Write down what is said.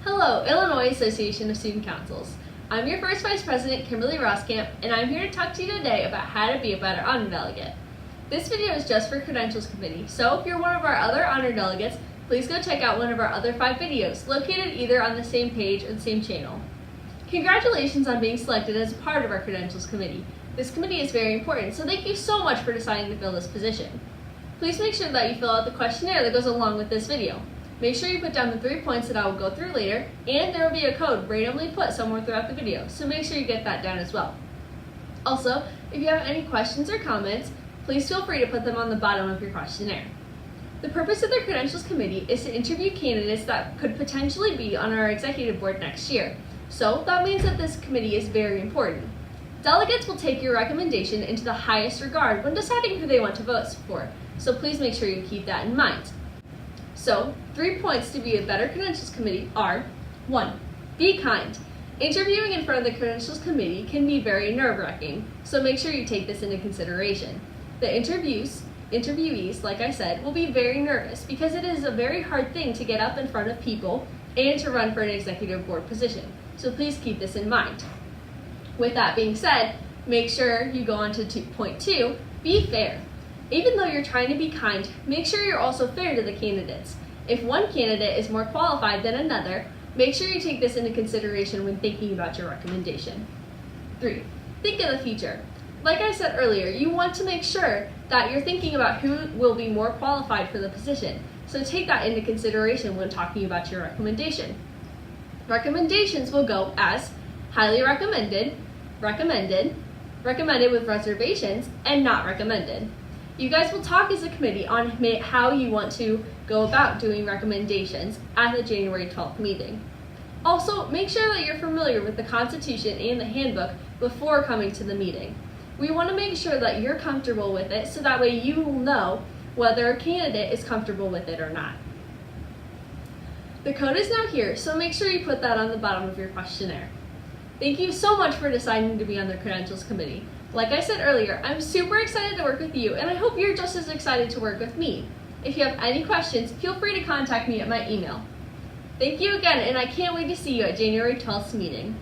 Hello, Illinois Association of Student Councils. I'm your first Vice President, Kimberly Roskamp, and I'm here to talk to you today about how to be a better honor delegate. This video is just for Credentials Committee, so if you're one of our other honor delegates, please go check out one of our other 5 videos, located either on the same page or the same channel. Congratulations on being selected as a part of our Credentials Committee. This committee is very important, so thank you so much for deciding to fill this position. Please make sure that you fill out the questionnaire that goes along with this video. Make sure you put down the 3 points that I will go through later, and there will be a code randomly put somewhere throughout the video, so make sure you get that down as well. Also, if you have any questions or comments, please feel free to put them on the bottom of your questionnaire. The purpose of the Credentials Committee is to interview candidates that could potentially be on our executive board next year, so that means that this committee is very important. Delegates will take your recommendation into the highest regard when deciding who they want to vote for, so please make sure you keep that in mind. So, 3 points to be a better Credentials Committee are: 1. Be kind. Interviewing in front of the Credentials Committee can be very nerve-wracking, so make sure you take this into consideration. The interviewees, like I said, will be very nervous because it is a very hard thing to get up in front of people and to run for an executive board position, so please keep this in mind. With that being said, make sure you go on to point 2, be fair. Even though you're trying to be kind, make sure you're also fair to the candidates. If one candidate is more qualified than another, make sure you take this into consideration when thinking about your recommendation. 3. Think of the future. Like I said earlier, you want to make sure that you're thinking about who will be more qualified for the position, so take that into consideration when talking about your recommendation. Recommendations will go as highly recommended, recommended, recommended with reservations, and not recommended. You guys will talk as a committee on how you want to go about doing recommendations at the January 12th meeting. Also, make sure that you're familiar with the Constitution and the handbook before coming to the meeting. We want to make sure that you're comfortable with it so that way you will know whether a candidate is comfortable with it or not. The code is now here, so make sure you put that on the bottom of your questionnaire. Thank you so much for deciding to be on the Credentials Committee. Like I said earlier, I'm super excited to work with you, and I hope you're just as excited to work with me. If you have any questions, feel free to contact me at my email. Thank you again, and I can't wait to see you at January 12th's meeting.